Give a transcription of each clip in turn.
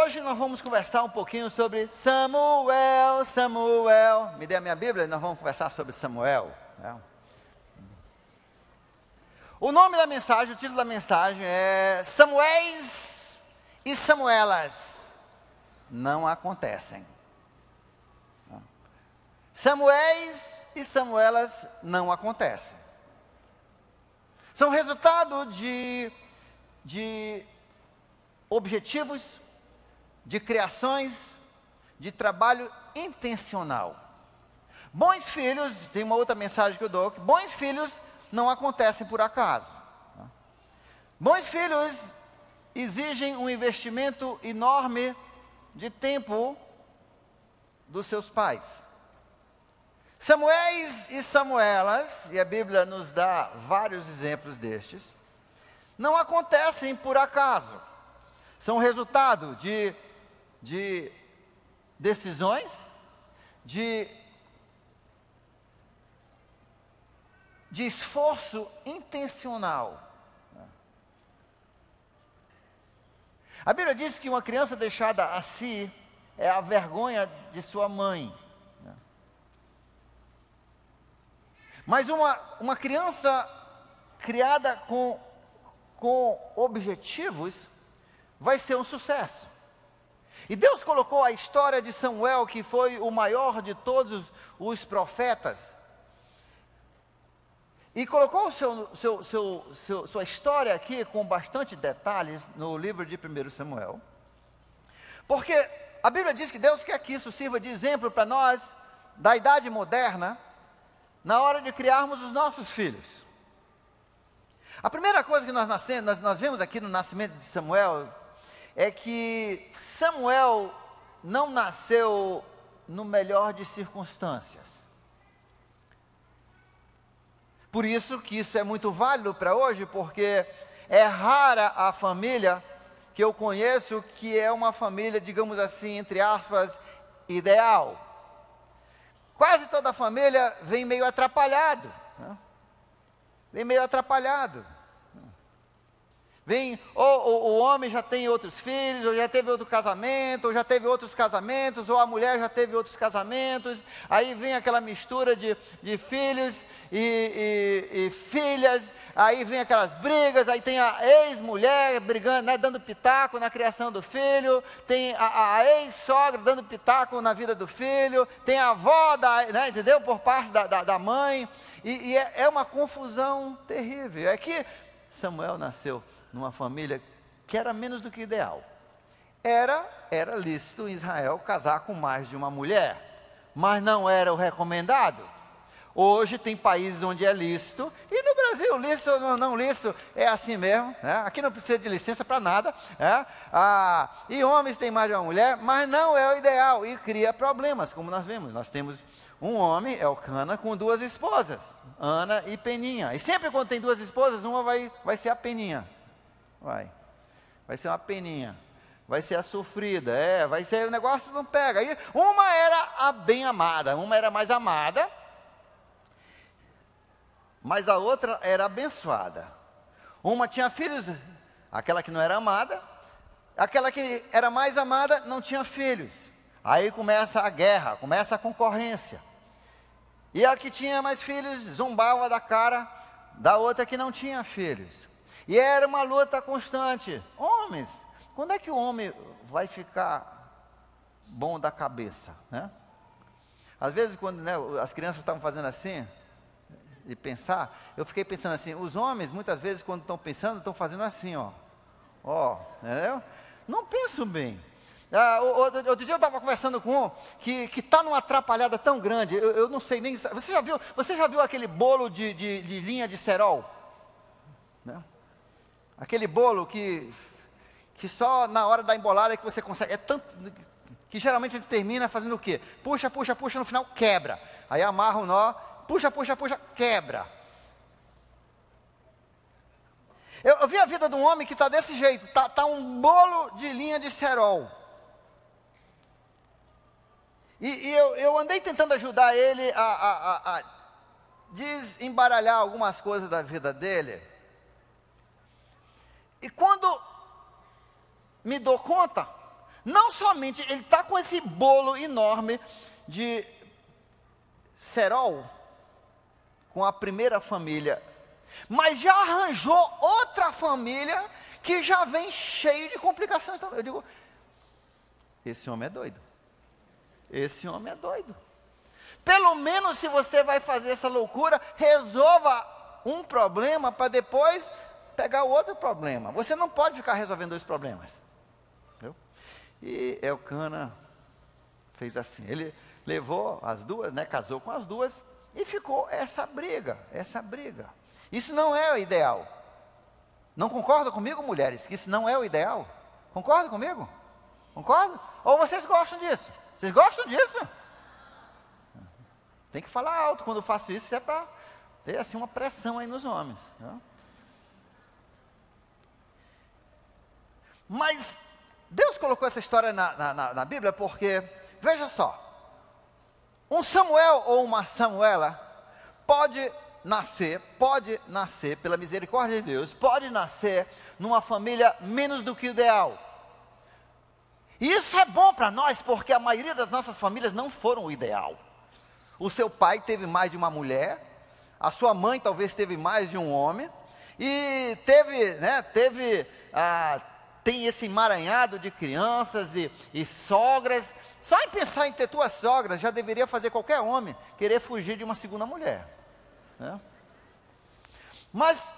Hoje nós vamos conversar um pouquinho sobre Samuel, Samuel. Me dê a minha Bíblia e nós vamos conversar sobre Samuel. O nome da mensagem, o título da mensagem é Samuéis e Samuelas não acontecem. Samuéis e Samuelas não acontecem. São resultado de objetivos, de criações, de trabalho intencional. Bons filhos, tem uma outra mensagem que eu dou, que bons filhos não acontecem por acaso. Bons filhos exigem um investimento enorme de tempo dos seus pais. Samuéis e Samuelas, e a Bíblia nos dá vários exemplos destes, não acontecem por acaso. São resultado de decisões, de esforço intencional. A Bíblia diz que uma criança deixada a si é a vergonha de sua mãe. Mas uma criança criada com objetivos vai ser um sucesso. E Deus colocou a história de Samuel, que foi o maior de todos os profetas, e colocou sua história aqui com bastante detalhes no livro de 1 Samuel, porque a Bíblia diz que Deus quer que isso sirva de exemplo para nós, da idade moderna, na hora de criarmos os nossos filhos. A primeira coisa que nós vemos aqui no nascimento de Samuel, é que Samuel não nasceu no melhor de circunstâncias. Por isso que isso é muito válido para hoje, porque é rara a família que eu conheço que é uma família, digamos assim, entre aspas, ideal. Quase toda a família vem meio atrapalhado, né? Vem meio atrapalhado. Vem, ou o homem já tem outros filhos, ou já teve outro casamento, ou já teve outros casamentos, ou a mulher já teve outros casamentos, aí vem aquela mistura de filhos e filhas, aí vem aquelas brigas, aí tem a ex-mulher brigando, né, dando pitaco na criação do filho, tem a ex-sogra dando pitaco na vida do filho, tem a avó, né, entendeu? Por parte da mãe, e é uma confusão terrível. É que Samuel nasceu numa família que era menos do que ideal. Era lícito em Israel casar com mais de uma mulher, mas não era o recomendado. Hoje tem países onde é lícito, e no Brasil, lícito ou não lícito, é assim mesmo, né? Aqui não precisa de licença para nada, né? E homens têm mais de uma mulher, mas não é o ideal, e cria problemas, como nós vemos. Nós temos um homem, Elcana, com duas esposas, Ana e Peninha, e sempre quando tem duas esposas, uma vai ser a Peninha. Vai ser uma peninha, vai ser a sofrida, vai ser, o negócio não pega. Aí, uma era a bem amada, uma era mais amada, mas a outra era abençoada. Uma tinha filhos, aquela que não era amada, aquela que era mais amada não tinha filhos. Aí começa a guerra, começa a concorrência. E a que tinha mais filhos zombava da cara da outra que não tinha filhos. E era uma luta constante. Homens, quando é que o homem vai ficar bom da cabeça, né? Às vezes, quando, né, as crianças estavam fazendo assim, e pensar, eu fiquei pensando assim, os homens, muitas vezes, quando estão pensando, estão fazendo assim, entendeu? Não penso bem. Outro dia eu estava conversando com um que está numa atrapalhada tão grande, eu não sei nem... Você já viu aquele bolo de linha de cerol? Né? Aquele bolo que só na hora da embolada é que você consegue, é tanto, que geralmente a gente termina fazendo o quê? Puxa, no final quebra, aí amarra o nó, puxa, quebra. Eu vi a vida de um homem que está desse jeito, tá um bolo de linha de cerol, e eu andei tentando ajudar ele a desembaralhar algumas coisas da vida dele. E quando me dou conta, não somente ele está com esse bolo enorme de cerol com a primeira família, mas já arranjou outra família que já vem cheio de complicações também. Eu digo, esse homem é doido. Esse homem é doido. Pelo menos se você vai fazer essa loucura, resolva um problema para depois pegar o outro problema. Você não pode ficar resolvendo dois problemas. Entendeu? E Elcana fez assim. Ele levou as duas, né, casou com as duas e ficou essa briga. Isso não é o ideal. Não concorda comigo, mulheres, que isso não é o ideal? Concorda comigo? Concorda? Ou vocês gostam disso? Vocês gostam disso? Tem que falar alto quando eu faço isso, é para ter assim uma pressão aí nos homens. Né? Mas Deus colocou essa história na Bíblia porque, veja só, um Samuel ou uma Samuela pode nascer pela misericórdia de Deus, pode nascer numa família menos do que o ideal. E isso é bom para nós, porque a maioria das nossas famílias não foram o ideal. O seu pai teve mais de uma mulher, a sua mãe talvez teve mais de um homem, e tem esse emaranhado de crianças e sogras. Só em pensar em ter duas sogras, já deveria fazer qualquer homem querer fugir de uma segunda mulher. Né? Mas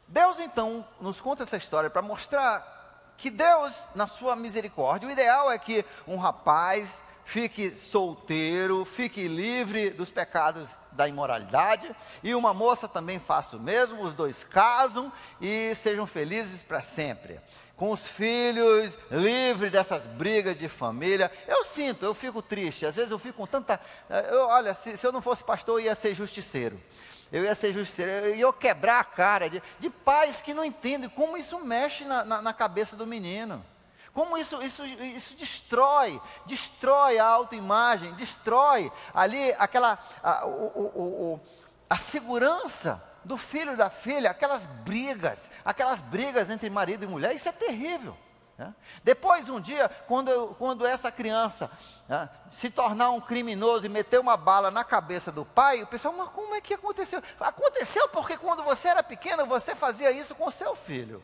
Deus então nos conta essa história para mostrar que Deus, na sua misericórdia, o ideal é que um rapaz fique solteiro, fique livre dos pecados da imoralidade, e uma moça também faça o mesmo, os dois casam e sejam felizes para sempre, com os filhos, livre dessas brigas de família. Eu fico triste, às vezes eu fico com tanta... Olha, se eu não fosse pastor, eu ia ser justiceiro. Eu ia quebrar a cara de pais que não entendem como isso mexe na cabeça do menino. Como isso destrói a autoimagem, destrói ali a segurança do filho e da filha, aquelas brigas entre marido e mulher. Isso é terrível. Né? Depois, um dia, quando essa criança se tornar um criminoso e meter uma bala na cabeça do pai, o pessoal, mas como é que aconteceu? Aconteceu porque quando você era pequeno, você fazia isso com o seu filho.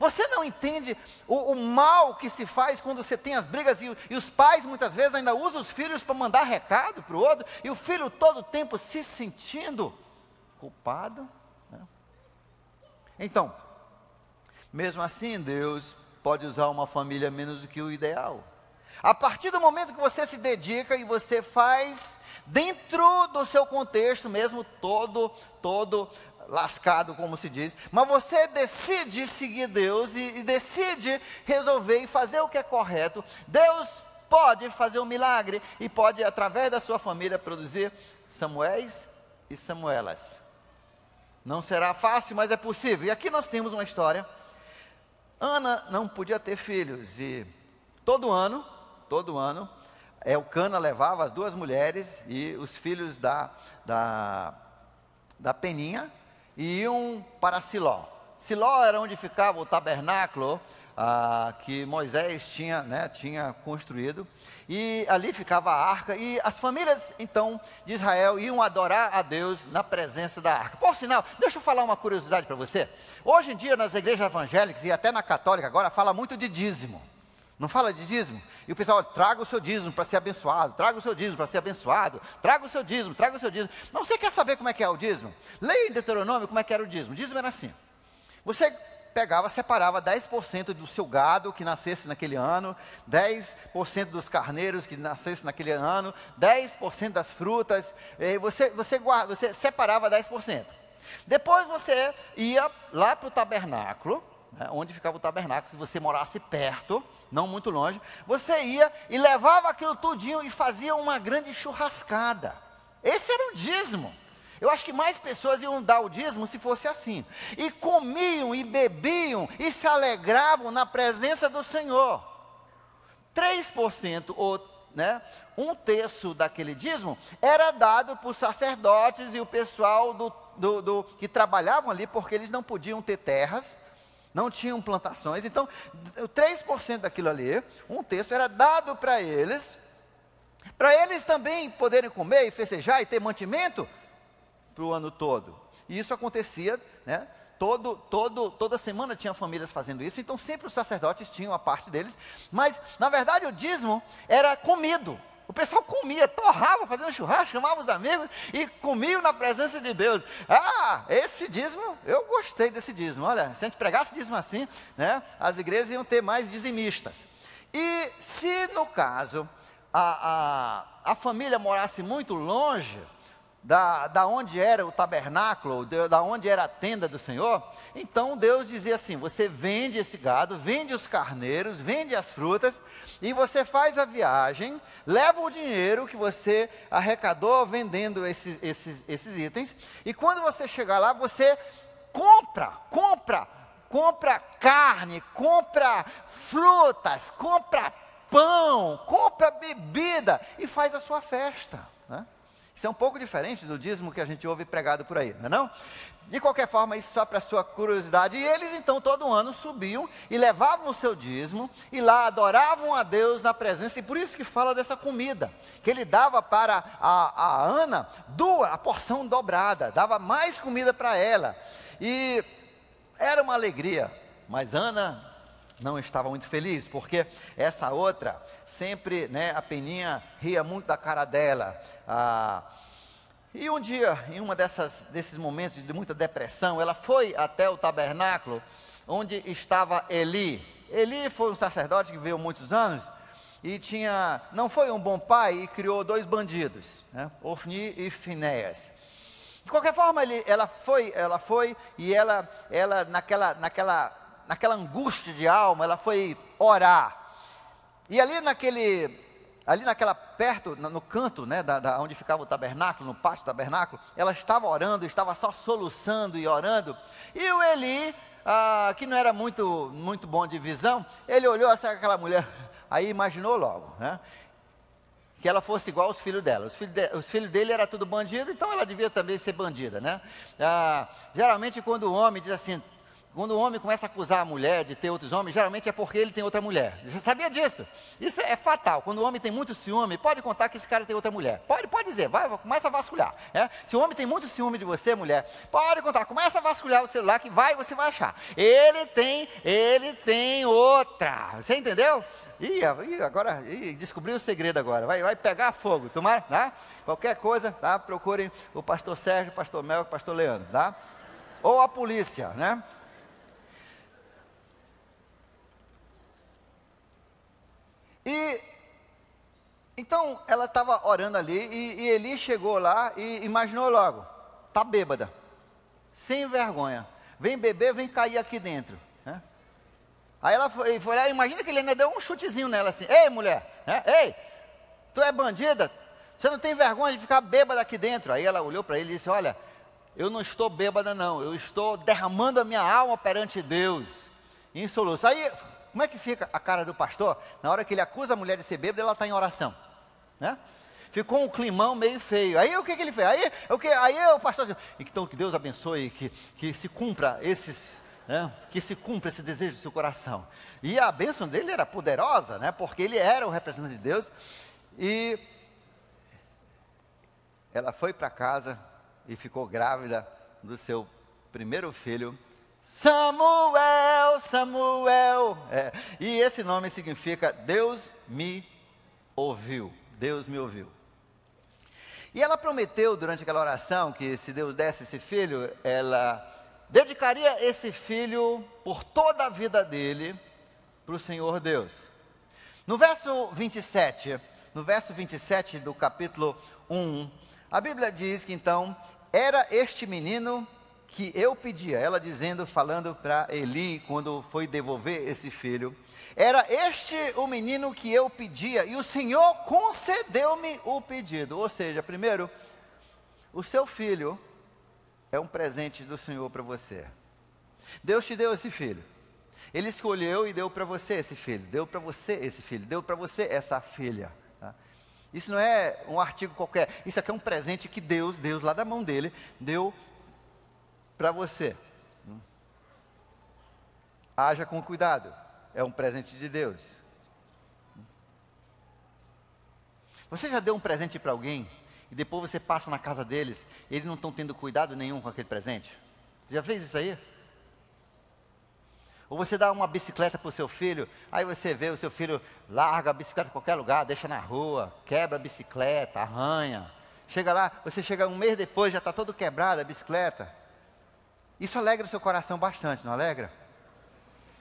Você não entende o mal que se faz quando você tem as brigas, e os pais muitas vezes ainda usam os filhos para mandar recado para o outro, e o filho todo o tempo se sentindo culpado. Né? Então, mesmo assim, Deus pode usar uma família menos do que o ideal. A partir do momento que você se dedica e você faz dentro do seu contexto mesmo, todo lascado, como se diz, mas você decide seguir Deus e decide resolver e fazer o que é correto, Deus pode fazer um milagre e pode, através da sua família, produzir Samuéis e Samuelas. Não será fácil, mas é possível. E aqui nós temos uma história. Ana não podia ter filhos, e todo ano, Elcana levava as duas mulheres e os filhos da Peninha e iam para Siló. Siló era onde ficava o tabernáculo que Moisés tinha construído, e ali ficava a arca, e as famílias então de Israel iam adorar a Deus na presença da arca. Por sinal, deixa eu falar uma curiosidade para você. Hoje em dia nas igrejas evangélicas e até na católica agora fala muito de dízimo. Não fala de dízimo? E o pessoal, traga o seu dízimo para ser abençoado, traga o seu dízimo para ser abençoado, traga o seu dízimo. Mas você quer saber como é que é o dízimo? Leia em Deuteronômio como é que era o dízimo. O dízimo era assim: você separava 10% do seu gado que nascesse naquele ano, 10% dos carneiros que nascesse naquele ano, 10% das frutas, você separava 10%. Depois você ia lá para o tabernáculo, onde ficava o tabernáculo, se você morasse perto, não muito longe, você ia e levava aquilo tudinho e fazia uma grande churrascada. Esse era o dízimo. Eu acho que mais pessoas iam dar o dízimo se fosse assim. E comiam e bebiam e se alegravam na presença do Senhor. 3%, ou um terço daquele dízimo, era dado para os sacerdotes e o pessoal que trabalhavam ali, porque eles não podiam ter terras, não tinham plantações, então 3% daquilo ali, um terço, era dado para eles também poderem comer e festejar e ter mantimento para o ano todo. E isso acontecia, né? Toda semana tinha famílias fazendo isso, então sempre os sacerdotes tinham a parte deles, mas na verdade o dízimo era comido. O pessoal comia, torrava, fazia um churrasco, chamava os amigos e comiam na presença de Deus. Ah, esse dízimo, eu gostei desse dízimo. Olha, se a gente pregasse dízimo assim, né, as igrejas iam ter mais dizimistas. E se no caso a família morasse muito longe da onde era o tabernáculo, da onde era a tenda do Senhor, então Deus dizia assim: você vende esse gado, vende os carneiros, vende as frutas, e você faz a viagem, leva o dinheiro que você arrecadou vendendo esses itens, e quando você chegar lá, você compra carne, compra frutas, compra pão, compra bebida, e faz a sua festa, né? Isso é um pouco diferente do dízimo que a gente ouve pregado por aí, não é não? De qualquer forma, isso só para sua curiosidade. E eles então todo ano subiam e levavam o seu dízimo, e lá adoravam a Deus na presença, e por isso que fala dessa comida, que ele dava para a Ana a porção dobrada, dava mais comida para ela, e era uma alegria, mas Ana não estava muito feliz, porque essa outra, sempre, né, a Peninha ria muito da cara dela. E um dia, em uma desses momentos de muita depressão, ela foi até o tabernáculo, onde estava Eli. Eli foi um sacerdote que veio muitos anos, e não foi um bom pai, e criou 2 bandidos, né, Ofni e Finéias. De qualquer forma, ela foi, e ela naquela angústia de alma, ela foi orar. E ali perto, no canto, né, onde ficava o tabernáculo, no pátio do tabernáculo, ela estava orando, estava só soluçando e orando. E o Eli, que não era muito bom de visão, ele olhou assim aquela mulher, aí imaginou logo, né, que ela fosse igual aos filhos dela. Os filhos dele eram tudo bandido, então ela devia também ser bandida, né? Geralmente quando o homem diz assim, quando o homem começa a acusar a mulher de ter outros homens, geralmente é porque ele tem outra mulher. Você sabia disso? Isso é fatal. Quando o homem tem muito ciúme, pode contar que esse cara tem outra mulher. Pode dizer, começa a vasculhar. Se o homem tem muito ciúme de você, mulher, pode contar, começa a vasculhar o celular que você vai achar. Ele tem outra. Você entendeu? Agora descobriu o segredo agora. Vai pegar fogo, tomara, tá? Qualquer coisa, tá? Procurem o pastor Sérgio, o pastor Mel, o pastor Leandro, tá? Ou a polícia, né? E então ela estava orando ali, e Eli chegou lá e imaginou logo: tá bêbada, sem vergonha, vem beber, vem cair aqui dentro, né? Aí ela foi lá, imagina que ele ainda deu um chutezinho nela assim: ei mulher, né? Ei, tu é bandida, você não tem vergonha de ficar bêbada aqui dentro? Aí ela olhou para ele e disse: olha, eu não estou bêbada não, eu estou derramando a minha alma perante Deus, em soluço. Aí, como é que fica a cara do pastor? Na hora que ele acusa a mulher de ser bêbada, ela está em oração, né? Ficou um climão meio feio. Aí o que ele fez? Aí o pastor disse: então que Deus abençoe, que se cumpra que se cumpra esse desejo do seu coração. E a bênção dele era poderosa, né? Porque ele era o representante de Deus. E ela foi para casa e ficou grávida do seu primeiro filho, Samuel. E esse nome significa Deus me ouviu. Deus me ouviu. E ela prometeu durante aquela oração que se Deus desse esse filho, ela dedicaria esse filho por toda a vida dele para o Senhor Deus. No verso 27 do capítulo 1, a Bíblia diz que então era este menino que eu pedia, ela falando para Eli, quando foi devolver esse filho, era este o menino que eu pedia, e o Senhor concedeu-me o pedido. Ou seja, primeiro, o seu filho é um presente do Senhor para você. Deus te deu esse filho, Ele escolheu e deu para você esse filho, deu para você esse filho, deu para você essa filha, tá? Isso não é um artigo qualquer, isso aqui é um presente que Deus lá da mão dele, deu para você. haja com cuidado, é um presente de Deus. Você já deu um presente para alguém e depois você passa na casa deles e eles não estão tendo cuidado nenhum com aquele presente? Você já fez isso aí? Ou você dá uma bicicleta para o seu filho, aí você vê o seu filho larga a bicicleta em qualquer lugar, deixa na rua, quebra a bicicleta, arranha. Chega lá, você chega um mês depois, já está todo quebrado a bicicleta. Isso alegra o seu coração bastante, não alegra?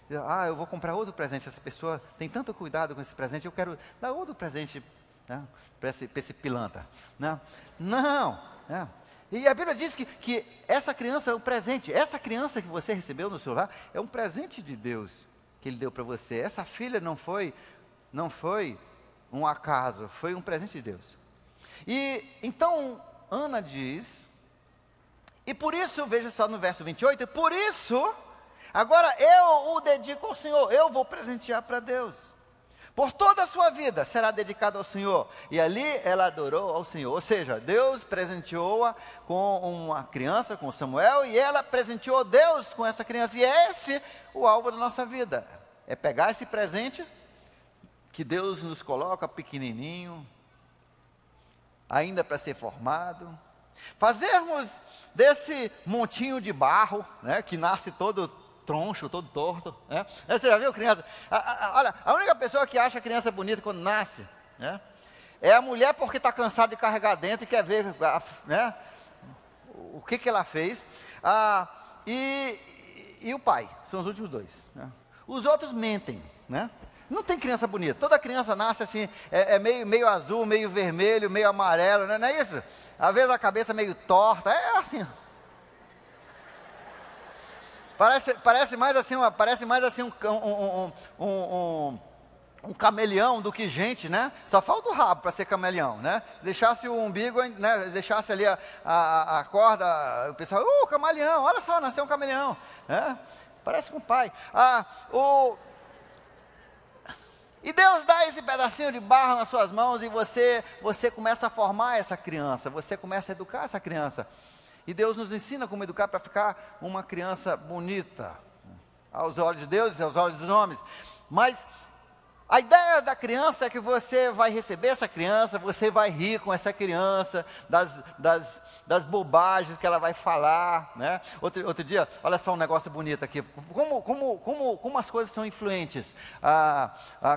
Eu vou comprar outro presente, essa pessoa tem tanto cuidado com esse presente, eu quero dar outro presente, né, para esse pilantra. Né? Não, né? E a Bíblia diz que essa criança é um presente. Essa criança que você recebeu no seu lar é um presente de Deus que Ele deu para você. Essa filha não foi um acaso, foi um presente de Deus. E então Ana diz, e por isso, veja só no verso 28, e por isso, agora eu o dedico ao Senhor, eu vou presentear para Deus. Por toda a sua vida será dedicado ao Senhor. E ali ela adorou ao Senhor. Ou seja, Deus presenteou-a com uma criança, com Samuel, e ela presenteou Deus com essa criança. E é esse o alvo da nossa vida. É pegar esse presente que Deus nos coloca pequenininho, ainda para ser formado. Fazermos desse montinho de barro, né, que nasce todo troncho, todo torto, né? Você já viu criança? Olha, a única pessoa que acha a criança bonita quando nasce, né, é a mulher porque está cansada de carregar dentro e quer ver, né, o que ela fez, e o pai, são os últimos dois, né? Os outros mentem, né? Não tem criança bonita, toda criança nasce assim, meio azul, meio vermelho, meio amarelo, né? Não é isso? Às vezes a cabeça meio torta, é assim. Parece mais assim um camaleão do que gente, né? Só falta o rabo para ser camaleão, né? Deixasse o umbigo, né? Deixasse ali a corda, o pessoal, camaleão, olha só, nasceu um camaleão, né? Parece com o pai. E Deus dá esse pedacinho de barro nas suas mãos e você começa a formar essa criança, você começa a educar essa criança. E Deus nos ensina como educar para ficar uma criança bonita, aos olhos de Deus e aos olhos dos homens. Mas a ideia da criança é que você vai receber essa criança, você vai rir com essa criança, das bobagens que ela vai falar, né? Outro dia, olha só um negócio bonito aqui, como as coisas são influentes.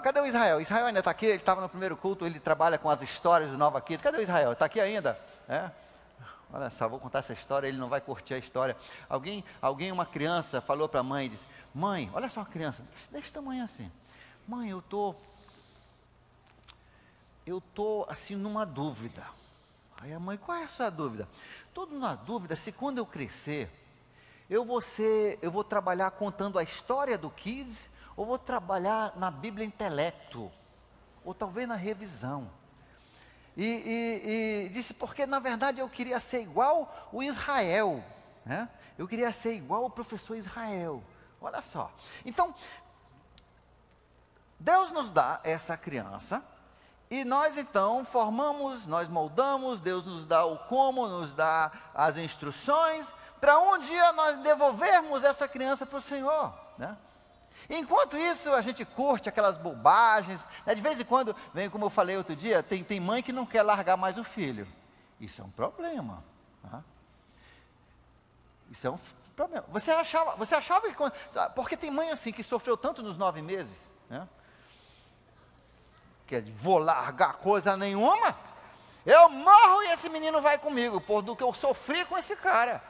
Cadê o Israel? Israel ainda está aqui, ele estava no primeiro culto, ele trabalha com as histórias do Nova Kids. Cadê o Israel? Está aqui ainda? Olha só, vou contar essa história, ele não vai curtir a história. Uma criança falou para a mãe, disse, mãe, olha só a criança, desse tamanho assim. Mãe, eu tô assim numa dúvida. Aí a mãe, qual é a sua dúvida? Estou numa dúvida se quando eu crescer, eu vou trabalhar contando a história do Kids, ou vou trabalhar na Bíblia Intelecto, ou talvez na revisão. E disse, porque na verdade eu queria ser igual o Israel, né? Eu queria ser igual o professor Israel. Olha só. Então, Deus nos dá essa criança, e nós então formamos, nós moldamos, Deus nos dá o como, nos dá as instruções, para um dia nós devolvermos essa criança para o Senhor, né? Enquanto isso, a gente curte aquelas bobagens, né? De vez em quando, como eu falei outro dia, tem mãe que não quer largar mais o filho. Isso é um problema. Né? Isso é um problema. Você achava que... Porque tem mãe assim, que sofreu tanto nos 9 meses, né? Que vou largar coisa nenhuma, eu morro e esse menino vai comigo, por do que eu sofri com esse cara.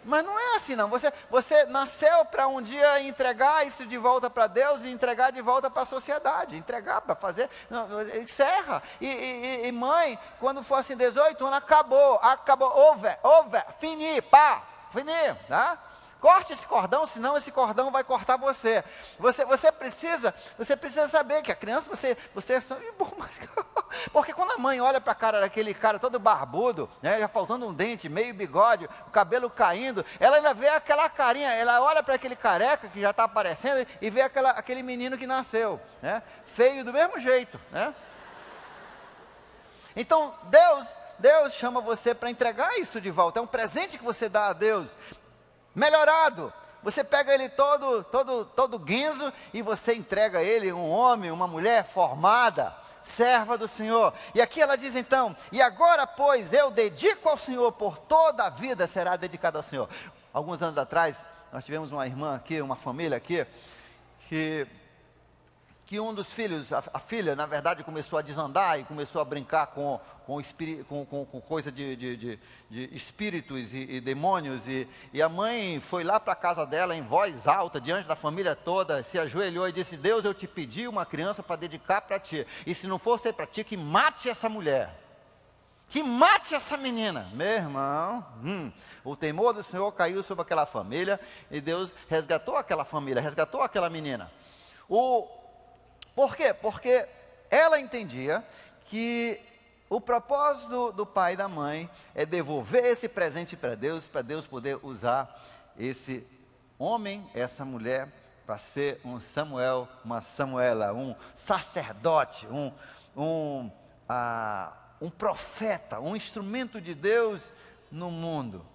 Mas não é assim não, você nasceu para um dia entregar isso de volta para Deus e entregar de volta para a sociedade, entregar para fazer, encerra, e mãe, quando for assim 18 anos, acabou, over, fini, tá? Corte esse cordão, senão esse cordão vai cortar você. Você precisa saber que a criança, você é só... Porque quando a mãe olha para a cara daquele cara todo barbudo, né, já faltando um dente, meio bigode, o cabelo caindo, ela ainda vê aquela carinha, ela olha para aquele careca que já está aparecendo e vê aquele menino que nasceu, né, feio do mesmo jeito, né? Então, Deus chama você para entregar isso de volta, é um presente que você dá a Deus, melhorado, Você pega ele todo guinzo e você entrega a ele um homem, uma mulher formada, serva do Senhor. E aqui ela diz então: e agora, pois, eu dedico ao Senhor, por toda a vida será dedicada ao Senhor. Alguns anos atrás, nós tivemos uma irmã aqui, uma família aqui, que um dos filhos, a filha, na verdade, começou a desandar e começou a brincar com coisa de espíritos e demônios, e a mãe foi lá para a casa dela em voz alta, diante da família toda, se ajoelhou e disse: Deus, eu te pedi uma criança para dedicar para ti, e se não for ser para ti, que mate essa mulher, que mate essa menina. Meu irmão, o temor do Senhor caiu sobre aquela família, e Deus resgatou aquela família, resgatou aquela menina. Por quê? Porque ela entendia que o propósito do pai e da mãe é devolver esse presente para Deus poder usar esse homem, essa mulher, para ser um Samuel, uma Samuela, um sacerdote, um profeta, um instrumento de Deus no mundo.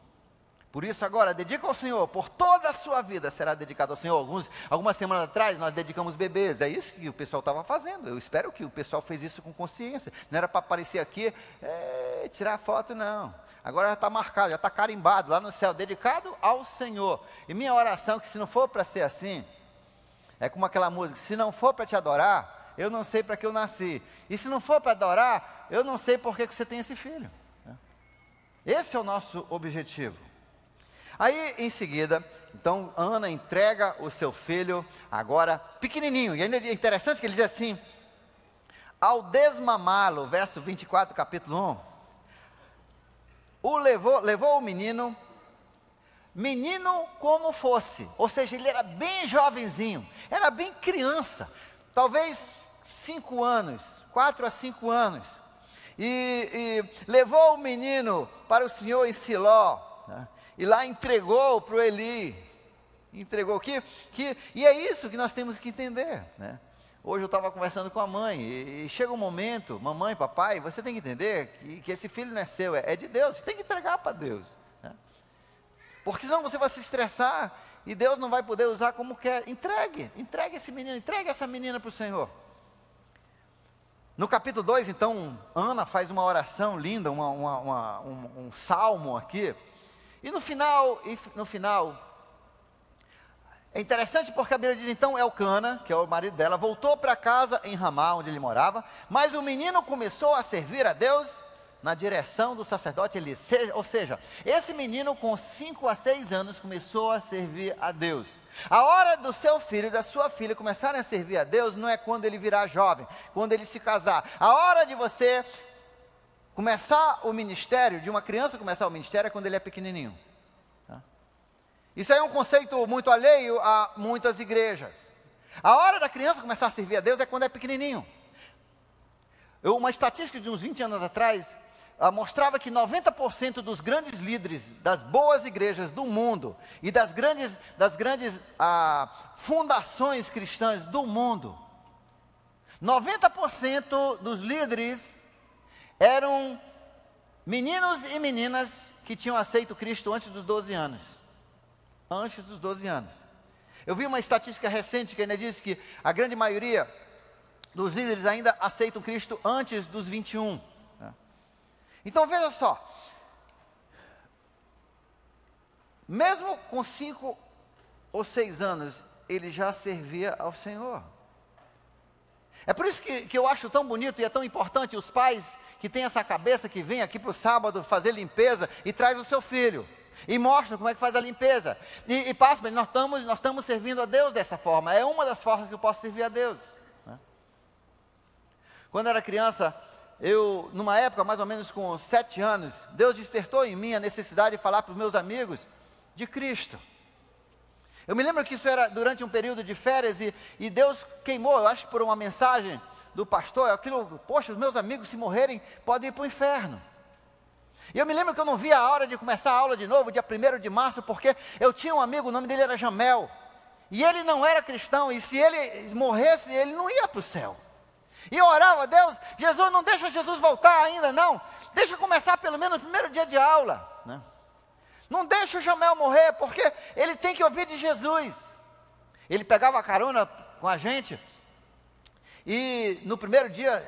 Por isso agora, dedica ao Senhor, por toda a sua vida será dedicado ao Senhor. Algumas semanas atrás nós dedicamos bebês, é isso que o pessoal estava fazendo. Eu espero que o pessoal fez isso com consciência. Não era para aparecer aqui, tirar foto, não. Agora já está marcado, já está carimbado lá no céu, dedicado ao Senhor. E minha oração é que, se não for para ser assim, é como aquela música: se não for para te adorar, eu não sei para que eu nasci. E se não for para adorar, eu não sei por que você tem esse filho. Esse é o nosso objetivo. Aí, em seguida, então, Ana entrega o seu filho, agora pequenininho. E ainda é interessante que ele diz assim: ao desmamá-lo, verso 24, capítulo 1, levou o menino como fosse. Ou seja, ele era bem jovenzinho, era bem criança, talvez 5 anos, 4 a 5 anos. E levou o menino para o Senhor em Siló, né? E lá entregou para o Eli, entregou e é isso que nós temos que entender, né? Hoje eu estava conversando com a mãe, e chega um momento, mamãe, papai, você tem que entender que esse filho não é seu, é de Deus, você tem que entregar para Deus, né? Porque senão você vai se estressar, e Deus não vai poder usar como quer. Entregue esse menino, entregue essa menina para o Senhor. No capítulo 2, então, Ana faz uma oração linda, um salmo aqui. E no final, é interessante porque a Bíblia diz: então Elcana, que é o marido dela, voltou para casa em Ramá, onde ele morava, mas o menino começou a servir a Deus na direção do sacerdote Eli. Ou seja, esse menino com 5 a 6 anos começou a servir a Deus. A hora do seu filho e da sua filha começarem a servir a Deus não é quando ele virar jovem, quando ele se casar. A hora de você começar o ministério, de uma criança começar o ministério, é quando ele é pequenininho, tá? Isso aí é um conceito muito alheio a muitas igrejas. A hora da criança começar a servir a Deus é quando é pequenininho. Uma estatística de uns 20 anos atrás mostrava que 90% dos grandes líderes das boas igrejas do mundo e das grandes fundações cristãs do mundo, 90% dos líderes eram meninos e meninas que tinham aceito Cristo antes dos 12 anos. Antes dos 12 anos. Eu vi uma estatística recente que ainda diz que a grande maioria dos líderes ainda aceitam Cristo antes dos 21. Né? Então veja só. Mesmo com 5 ou 6 anos, ele já servia ao Senhor. É por isso que eu acho tão bonito e é tão importante os pais que têm essa cabeça, que vem aqui para o sábado fazer limpeza e traz o seu filho e mostra como é que faz a limpeza e passa, nós estamos servindo a Deus dessa forma. É uma das formas que eu posso servir a Deus, né? Quando eu era criança, numa época mais ou menos com 7 anos, Deus despertou em mim a necessidade de falar para os meus amigos de Cristo. Eu me lembro que isso era durante um período de férias e Deus queimou, eu acho que por uma mensagem do pastor, aquilo: poxa, os meus amigos, se morrerem, podem ir para o inferno. E eu me lembro que eu não via a hora de começar a aula de novo, dia 1º de março, porque eu tinha um amigo, o nome dele era Jamel, e ele não era cristão, e se ele morresse, ele não ia para o céu. E eu orava: Deus, Jesus, não deixa Jesus voltar ainda não, deixa começar pelo menos o primeiro dia de aula, né? Não deixa o Jamel morrer, porque ele tem que ouvir de Jesus. Ele pegava a carona com a gente, e no primeiro dia,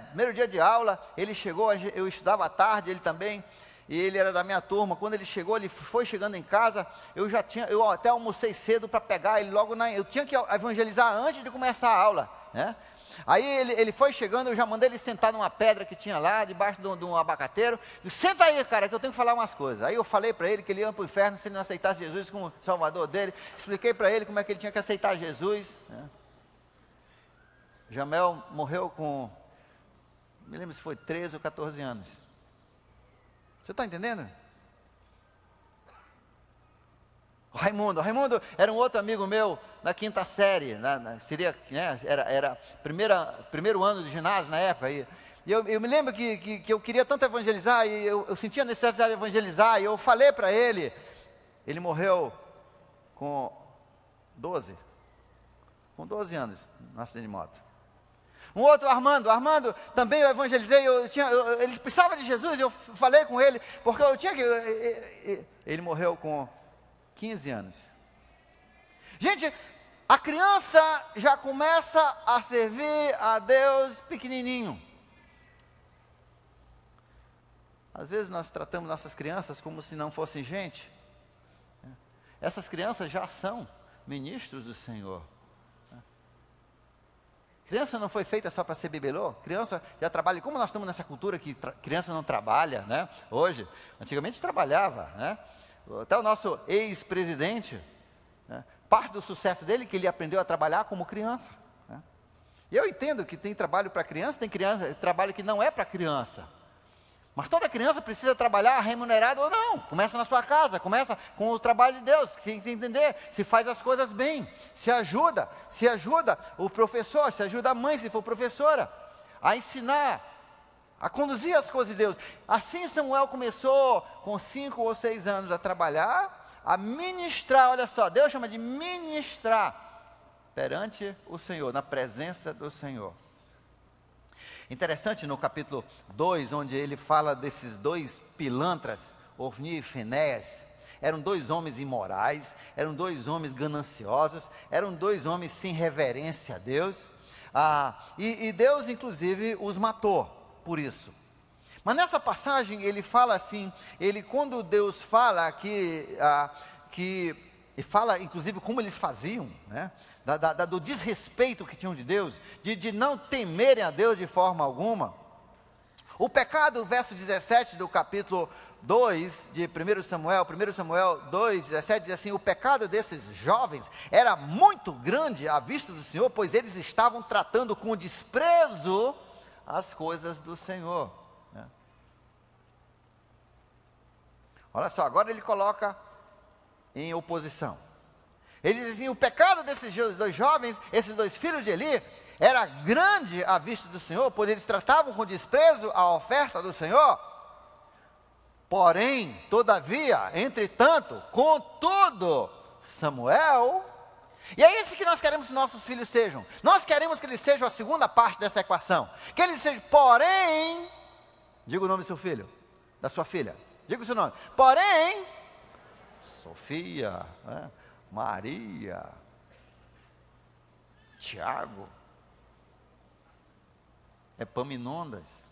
primeiro dia de aula, ele chegou, eu estudava à tarde, ele também, e ele era da minha turma. Quando ele chegou, ele foi chegando em casa, eu até almocei cedo para pegar ele logo eu tinha que evangelizar antes de começar a aula, né? Aí ele foi chegando, eu já mandei ele sentar numa pedra que tinha lá, debaixo de um abacateiro. Senta aí, cara, que eu tenho que falar umas coisas. Aí eu falei para ele que ele ia para o inferno se ele não aceitasse Jesus como Salvador dele. Expliquei para ele como é que ele tinha que aceitar Jesus, né? Jamel morreu com, não me lembro se foi 13 ou 14 anos. Você está entendendo? Raimundo era um outro amigo meu na quinta série, seria, era primeiro ano de ginásio na época, e eu me lembro que eu queria tanto evangelizar, e eu sentia a necessidade de evangelizar, e eu falei para ele morreu com 12 anos, no acidente de moto. Um outro, Armando também eu evangelizei, ele precisava de Jesus, eu falei com ele, porque eu tinha que, ele morreu com 15 anos. Gente, a criança já começa a servir a Deus pequenininho. Às vezes nós tratamos nossas crianças como se não fossem gente. Essas crianças já são ministros do Senhor. Criança não foi feita só para ser bibelô, criança já trabalha. Como nós estamos nessa cultura que criança não trabalha, né? Hoje, antigamente trabalhava, né? Até o nosso ex-presidente, né? Parte do sucesso dele é que ele aprendeu a trabalhar como criança, né? E eu entendo que tem trabalho para criança, tem trabalho que não é para criança. Mas toda criança precisa trabalhar remunerado ou não. Começa na sua casa, começa com o trabalho de Deus. Tem que entender, se faz as coisas bem, se ajuda o professor, se ajuda a mãe, se for professora, a ensinar, a conduzir as coisas de Deus. Assim Samuel começou com 5 ou 6 anos a trabalhar, a ministrar. Olha só, Deus chama de ministrar perante o Senhor, na presença do Senhor. Interessante no capítulo 2, onde ele fala desses dois pilantras, Ofni e Finéias. Eram dois homens imorais, eram dois homens gananciosos, eram dois homens sem reverência a Deus. E Deus, inclusive, os matou por isso. Mas nessa passagem ele fala assim, quando Deus fala e fala inclusive como eles faziam, né? Do desrespeito que tinham de Deus, de não temerem a Deus de forma alguma. O pecado, verso 17 do capítulo 2 de 1 Samuel 2, 17, diz assim: o pecado desses jovens era muito grande à vista do Senhor, pois eles estavam tratando com desprezo as coisas do Senhor, né? Olha só, agora ele coloca em oposição. Ele diz assim: o pecado desses dois jovens, esses dois filhos de Eli, era grande à vista do Senhor, pois eles tratavam com desprezo a oferta do Senhor. Porém, todavia, entretanto, contudo, Samuel, e é isso que nós queremos que nossos filhos sejam. Nós queremos que eles sejam a segunda parte dessa equação. Que eles sejam, porém, diga o nome do seu filho, da sua filha, diga o seu nome. Porém, Sofia, né? Maria, Tiago, Epaminondas.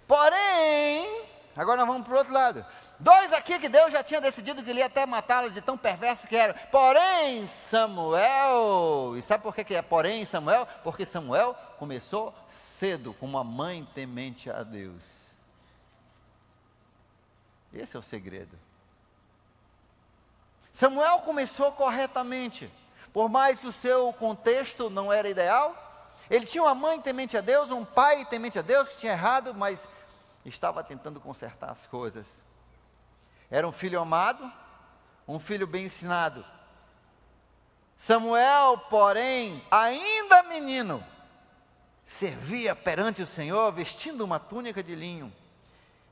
Porém, agora nós vamos para o outro lado. Dois aqui que Deus já tinha decidido que ele ia até matá-los de tão perverso que eram. Porém, Samuel, e sabe por que é porém Samuel? Porque Samuel começou cedo, com uma mãe temente a Deus. Esse é o segredo. Samuel começou corretamente, por mais que o seu contexto não era ideal. Ele tinha uma mãe temente a Deus, um pai temente a Deus, que tinha errado, mas estava tentando consertar as coisas. Era um filho amado, um filho bem ensinado. Samuel, porém, ainda menino, servia perante o Senhor, vestindo uma túnica de linho.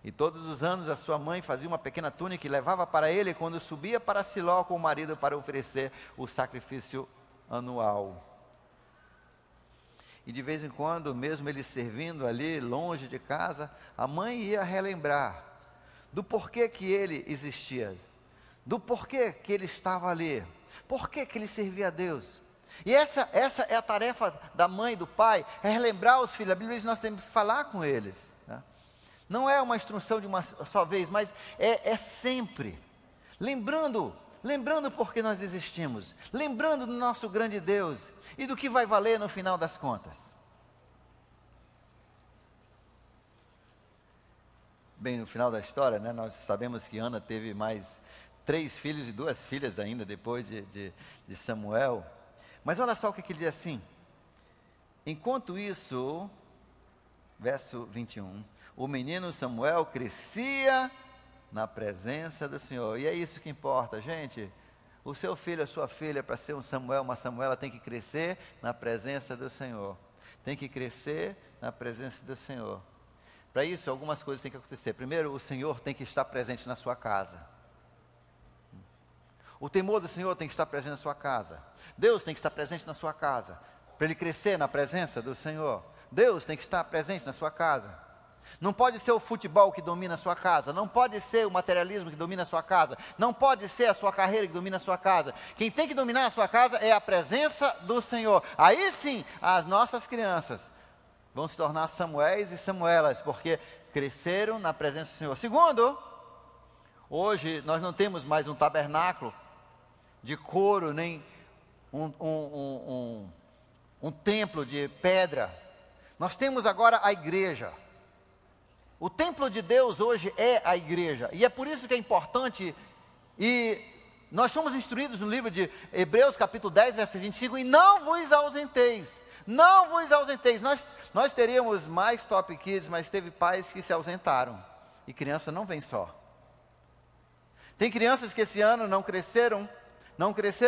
E todos os anos a sua mãe fazia uma pequena túnica e levava para ele quando subia para Siló com o marido para oferecer o sacrifício anual. E de vez em quando, mesmo ele servindo ali, longe de casa, a mãe ia relembrar do porquê que ele existia, do porquê que ele estava ali, porquê que ele servia a Deus. E essa é a tarefa da mãe e do pai, é relembrar os filhos. A Bíblia diz que nós temos que falar com eles, né? Não é uma instrução de uma só vez, mas é sempre, lembrando por que nós existimos, lembrando do nosso grande Deus, e do que vai valer no final das contas. Bem, no final da história, né, nós sabemos que Ana teve mais 3 filhos e 2 filhas ainda, depois de Samuel. Mas olha só o que ele diz assim: enquanto isso, verso 21, o menino Samuel crescia na presença do Senhor. E é isso que importa, gente. O seu filho, a sua filha, para ser um Samuel, uma Samuela, tem que crescer na presença do Senhor. Tem que crescer na presença do Senhor. Para isso, algumas coisas têm que acontecer. Primeiro, o Senhor tem que estar presente na sua casa. O temor do Senhor tem que estar presente na sua casa. Deus tem que estar presente na sua casa. Para ele crescer na presença do Senhor, Deus tem que estar presente na sua casa. Não pode ser o futebol que domina a sua casa, não pode ser o materialismo que domina a sua casa, não pode ser a sua carreira que domina a sua casa. Quem tem que dominar a sua casa é a presença do Senhor. Aí sim, as nossas crianças vão se tornar Samuéis e Samuelas, porque cresceram na presença do Senhor. Segundo, hoje nós não temos mais um tabernáculo de couro, nem um templo de pedra. Nós temos agora a igreja. O templo de Deus hoje é a igreja, e é por isso que é importante, e nós somos instruídos no livro de Hebreus capítulo 10, verso 25, e não vos ausenteis, não vos ausenteis. Nós teríamos mais Top Kids, mas teve pais que se ausentaram, e criança não vem só. Tem crianças que esse ano não cresceram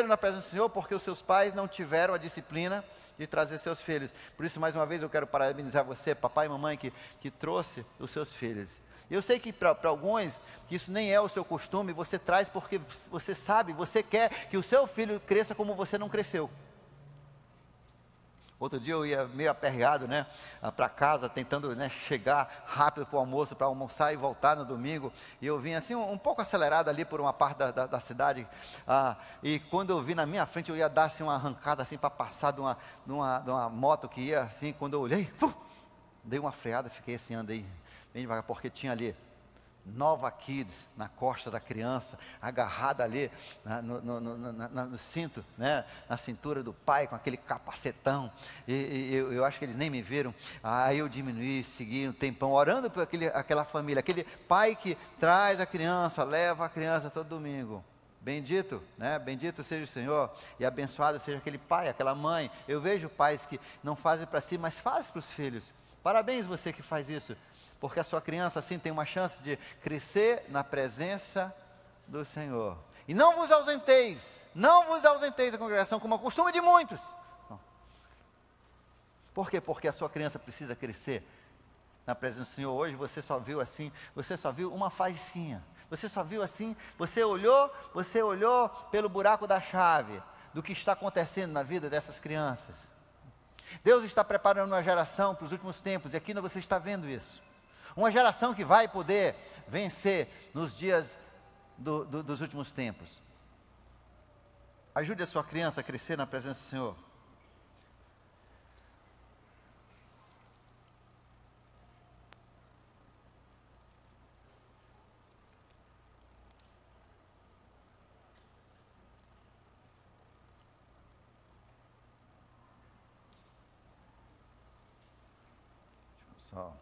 na presença do Senhor, porque os seus pais não tiveram a disciplina de trazer seus filhos. Por isso, mais uma vez, eu quero parabenizar você, papai e mamãe, que trouxe os seus filhos. Eu sei que para alguns, que isso nem é o seu costume, você traz porque você sabe, você quer que o seu filho cresça como você não cresceu. Outro dia eu ia meio aperreado, né, para casa, tentando, né, chegar rápido para o almoço, para almoçar e voltar no domingo, e eu vim assim, um pouco acelerado ali por uma parte da cidade, e quando eu vi na minha frente, eu ia dar assim uma arrancada assim, para passar de uma moto que ia assim, quando eu olhei, dei uma freada, fiquei assim, andei bem devagar, porque tinha ali Nova Kids na costa da criança, agarrada ali no cinto, né, na cintura do pai, com aquele capacetão, e eu acho que eles nem me viram. Aí eu diminuí, segui um tempão, orando por aquela família, aquele pai que traz a criança, leva a criança todo domingo. Bendito, né? Bendito seja o Senhor, e abençoado seja aquele pai, aquela mãe. Eu vejo pais que não fazem para si, mas fazem para os filhos. Parabéns você que faz isso, porque a sua criança assim tem uma chance de crescer na presença do Senhor. E não vos ausenteis da congregação, como é o costume de muitos. Não. Por quê? Porque a sua criança precisa crescer na presença do Senhor. Hoje você só viu assim, você só viu uma faísquinha. Você só viu assim, você olhou pelo buraco da chave do que está acontecendo na vida dessas crianças. Deus está preparando uma geração para os últimos tempos, e aqui você está vendo isso. Uma geração que vai poder vencer nos dias dos últimos tempos. Ajude a sua criança a crescer na presença do Senhor. Só.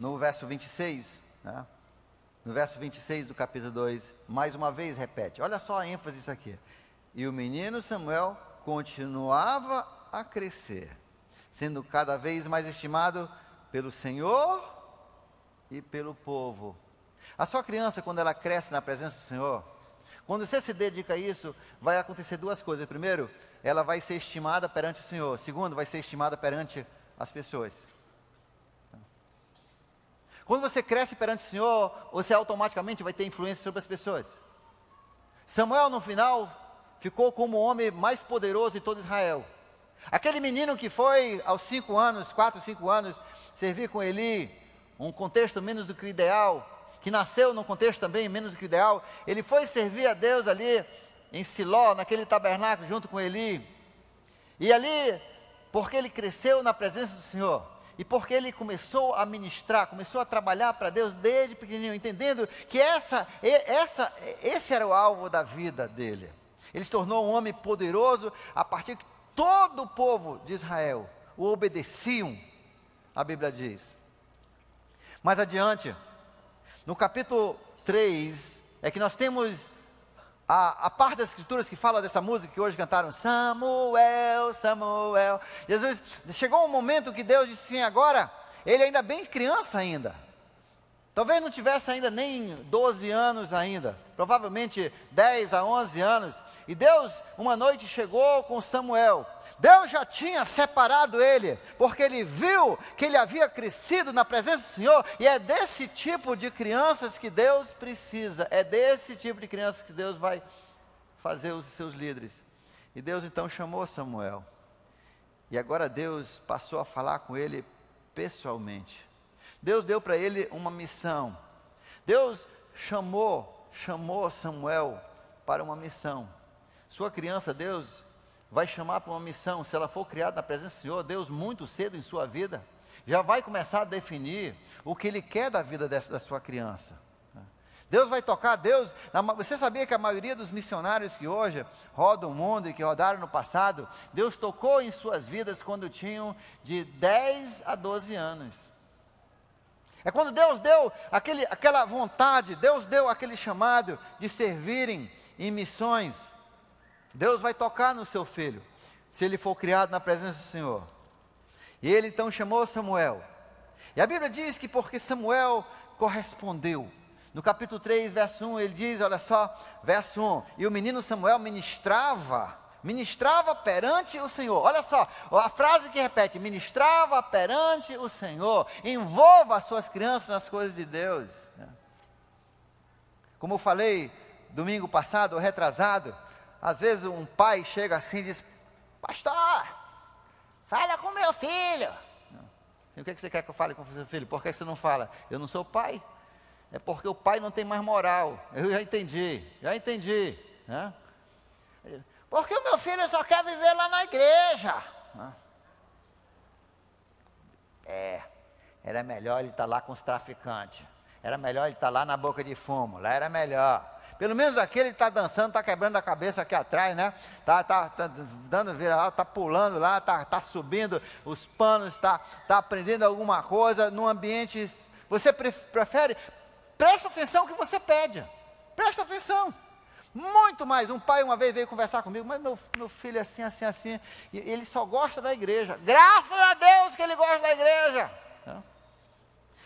No verso 26, né? No verso 26 do capítulo 2, mais uma vez repete, olha só a ênfase disso aqui. E o menino Samuel continuava a crescer, sendo cada vez mais estimado pelo Senhor e pelo povo. A sua criança, quando ela cresce na presença do Senhor, quando você se dedica a isso, vai acontecer duas coisas. Primeiro, ela vai ser estimada perante o Senhor. Segundo, vai ser estimada perante as pessoas. Quando você cresce perante o Senhor, você automaticamente vai ter influência sobre as pessoas. Samuel, no final, ficou como o homem mais poderoso de todo Israel. Aquele menino que foi aos 5 anos, 4, 5 anos, servir com Eli, um contexto menos do que o ideal, que nasceu num contexto também menos do que o ideal, ele foi servir a Deus ali em Siló, naquele tabernáculo junto com Eli. E ali, porque ele cresceu na presença do Senhor, e porque ele começou a ministrar, começou a trabalhar para Deus desde pequenininho, entendendo que esse era o alvo da vida dele. Ele se tornou um homem poderoso a partir que todo o povo de Israel o obedeciam, a Bíblia diz. Mais adiante, no capítulo 3, é que nós temos a parte das escrituras que fala dessa música que hoje cantaram, Samuel, Samuel. Jesus, chegou um momento que Deus disse assim, agora, ele ainda bem criança ainda. Talvez não tivesse ainda nem 12 anos ainda, provavelmente 10 a 11 anos. E Deus, uma noite, chegou com Samuel. Deus já tinha separado ele, porque ele viu que ele havia crescido na presença do Senhor, e é desse tipo de crianças que Deus precisa, é desse tipo de crianças que Deus vai fazer os seus líderes. E Deus então chamou Samuel, e agora Deus passou a falar com ele pessoalmente. Deus deu para ele uma missão. Deus chamou Samuel para uma missão. Sua criança, Deus vai chamar para uma missão. Se ela for criada na presença do Senhor, Deus muito cedo em sua vida, já vai começar a definir o que Ele quer da vida da sua criança. Deus vai tocar, você sabia que a maioria dos missionários que hoje rodam o mundo e que rodaram no passado, Deus tocou em suas vidas quando tinham de 10 a 12 anos. É quando Deus deu aquela vontade, Deus deu aquele chamado de servirem em missões. Deus vai tocar no seu filho, se ele for criado na presença do Senhor. E ele então chamou Samuel. E a Bíblia diz que porque Samuel correspondeu. No capítulo 3, verso 1, ele diz, olha só, verso 1, e o menino Samuel ministrava perante o Senhor. Olha só, a frase que repete, ministrava perante o Senhor. Envolva as suas crianças nas coisas de Deus. Como eu falei domingo passado, ou retrasado, às vezes um pai chega assim e diz, pastor, fala com meu filho. O que você quer que eu fale com o seu filho? Por que você não fala? Eu não sou pai. É porque o pai não tem mais moral. Eu já entendi. Né? Porque o meu filho só quer viver lá na igreja. Era melhor ele estar lá com os traficantes. Era melhor ele estar lá na boca de fumo. Lá era melhor. Pelo menos aqui ele está dançando, está quebrando a cabeça aqui atrás, né? Tá dando vira, está pulando lá, está subindo os panos, está aprendendo alguma coisa num ambiente. Você prefere? Presta atenção que você pede. Presta atenção. Muito mais. Um pai uma vez veio conversar comigo, mas meu filho é assim, e ele só gosta da igreja. Graças a Deus que ele gosta da igreja.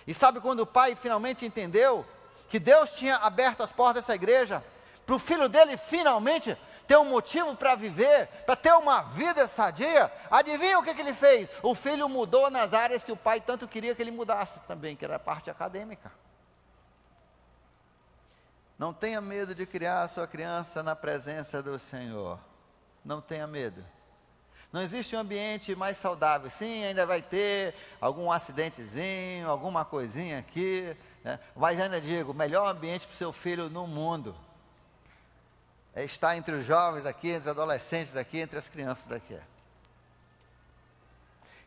E sabe quando o pai finalmente entendeu que Deus tinha aberto as portas dessa igreja, para o filho dele finalmente ter um motivo para viver, para ter uma vida sadia, adivinha o que ele fez? O filho mudou nas áreas que o pai tanto queria que ele mudasse também, que era a parte acadêmica. Não tenha medo de criar a sua criança na presença do Senhor. Não tenha medo. Não existe um ambiente mais saudável. Sim, ainda vai ter algum acidentezinho, alguma coisinha aqui, né? Mas ainda digo, o melhor ambiente para o seu filho no mundo é estar entre os jovens aqui, entre os adolescentes aqui, entre as crianças daqui.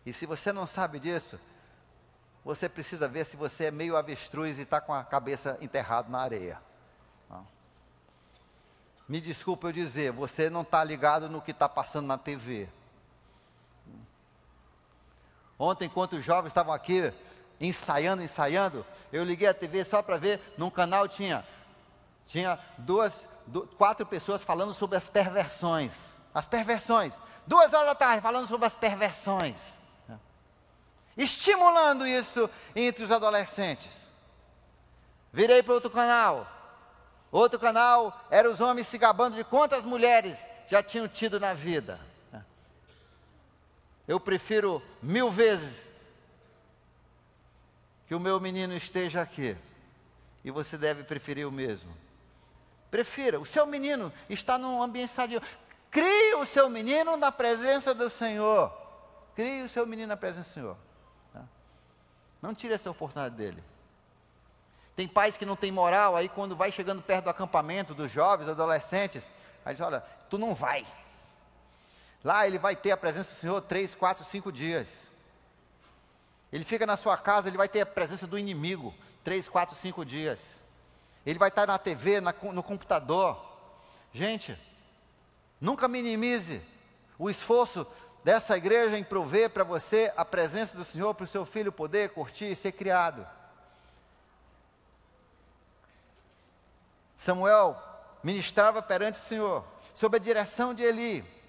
E se você não sabe disso, você precisa ver se você é meio avestruz e está com a cabeça enterrada na areia. Me desculpa eu dizer, você não está ligado no que está passando na TV. Ontem, enquanto os jovens estavam aqui ensaiando, eu liguei a TV só para ver, num canal tinha 4 pessoas falando sobre as perversões. 2 horas da tarde falando sobre as perversões. Estimulando isso entre os adolescentes. Virei para outro canal era os homens se gabando de quantas mulheres já tinham tido na vida. Eu prefiro 1000 vezes que o meu menino esteja aqui. E você deve preferir o mesmo. Prefira. O seu menino está num ambiente sadio. Crie o seu menino na presença do Senhor. Crie o seu menino na presença do Senhor. Tá? Não tire essa oportunidade dele. Tem pais que não têm moral, aí quando vai chegando perto do acampamento dos jovens, adolescentes, aí diz, olha, tu não vai. Lá ele vai ter a presença do Senhor 3, 4, 5 dias. Ele fica na sua casa, ele vai ter a presença do inimigo 3, 4, 5 dias. Ele vai estar na TV, no computador. Gente, nunca minimize o esforço dessa igreja em prover para você a presença do Senhor, para o seu filho poder curtir e ser criado. Samuel ministrava perante o Senhor, sob a direção de Eli.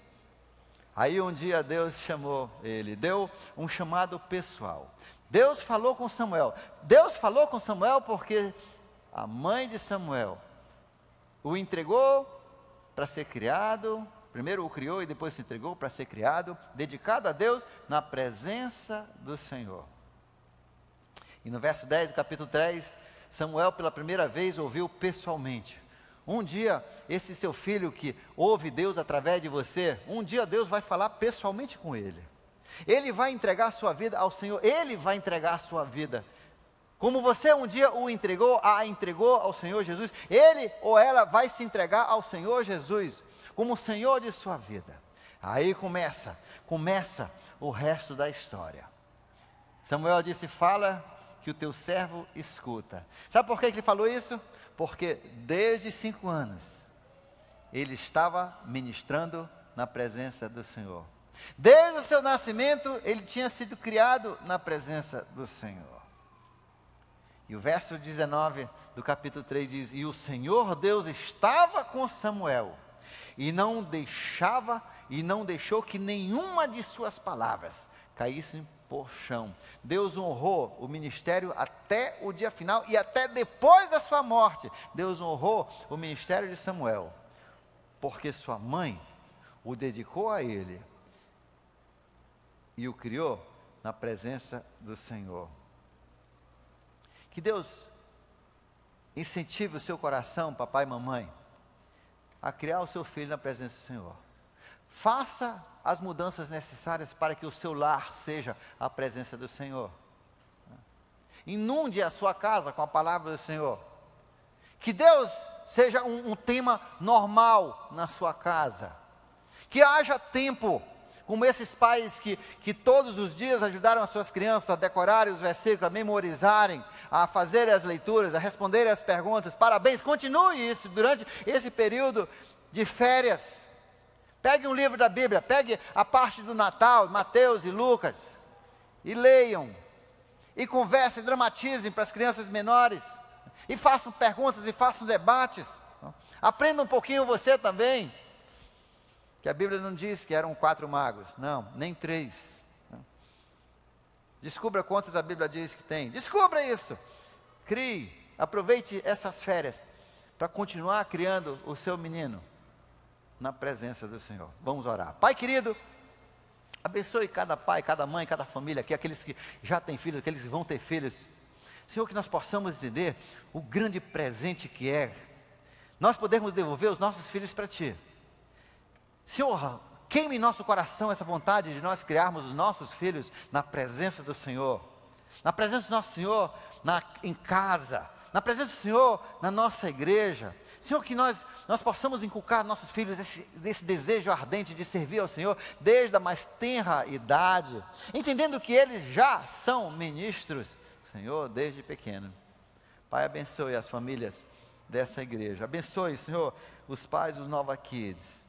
Aí um dia Deus chamou ele, deu um chamado pessoal. Deus falou com Samuel. Deus falou com Samuel porque a mãe de Samuel o entregou para ser criado. Primeiro o criou e depois se entregou para ser criado, dedicado a Deus na presença do Senhor. E no verso 10 do capítulo 3, Samuel pela primeira vez ouviu pessoalmente. Um dia, esse seu filho que ouve Deus através de você, um dia Deus vai falar pessoalmente com ele. Ele vai entregar a sua vida ao Senhor, ele vai entregar a sua vida. Como você um dia o entregou, a entregou ao Senhor Jesus, ele ou ela vai se entregar ao Senhor Jesus, como o Senhor de sua vida. Aí começa o resto da história. Samuel disse, fala que o teu servo escuta. Sabe por que ele falou isso? Porque desde 5 anos, ele estava ministrando na presença do Senhor. Desde o seu nascimento, ele tinha sido criado na presença do Senhor. E o verso 19 do capítulo 3 diz, e o Senhor Deus estava com Samuel, e não deixou que nenhuma de suas palavras caísse por chão. Deus honrou o ministério até o dia final e até depois da sua morte. Deus honrou o ministério de Samuel, porque sua mãe o dedicou a ele e o criou na presença do Senhor. Que Deus incentive o seu coração, papai e mamãe, a criar o seu filho na presença do Senhor. Faça as mudanças necessárias para que o seu lar seja a presença do Senhor. Inunde a sua casa com a palavra do Senhor. Que Deus seja um tema normal na sua casa. Que haja tempo, como esses pais que todos os dias ajudaram as suas crianças a decorarem os versículos, a memorizarem, a fazerem as leituras, a responderem as perguntas. Parabéns, continue isso durante esse período de férias. Pegue um livro da Bíblia, pegue a parte do Natal, Mateus e Lucas, e leiam, e conversem, dramatizem para as crianças menores, e façam perguntas e façam debates. Aprenda um pouquinho você também, que a Bíblia não diz que eram 4 magos, não, nem 3. Descubra quantos a Bíblia diz que tem, descubra isso, crie, aproveite essas férias, para continuar criando o seu menino na presença do Senhor. Vamos orar. Pai querido, abençoe cada pai, cada mãe, cada família aqui, aqueles que já têm filhos, aqueles que vão ter filhos. Senhor, que nós possamos entender o grande presente que é nós podermos devolver os nossos filhos para Ti. Senhor, queime em nosso coração essa vontade de nós criarmos os nossos filhos na presença do Senhor, na presença do nosso Senhor em casa, na presença do Senhor na nossa igreja. Senhor, que nós possamos inculcar nossos filhos esse desejo ardente de servir ao Senhor desde a mais tenra idade, entendendo que eles já são ministros, Senhor, desde pequeno. Pai, abençoe as famílias dessa igreja, abençoe, Senhor, os pais dos Nova Kids,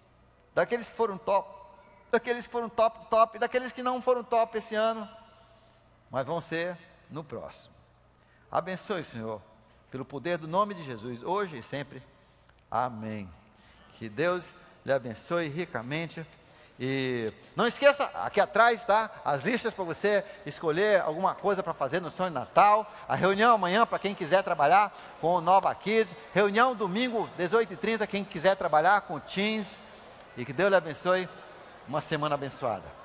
daqueles que foram top, daqueles que foram top, daqueles que não foram top esse ano, mas vão ser no próximo. Abençoe, Senhor, pelo poder do nome de Jesus, hoje e sempre. Amém. Que Deus lhe abençoe ricamente. E não esqueça, aqui atrás, tá? As listas para você escolher alguma coisa para fazer no sonho de Natal. A reunião amanhã para quem quiser trabalhar com o Nova Kids. Reunião domingo, 18h30, quem quiser trabalhar com o Teens. E que Deus lhe abençoe. Uma semana abençoada.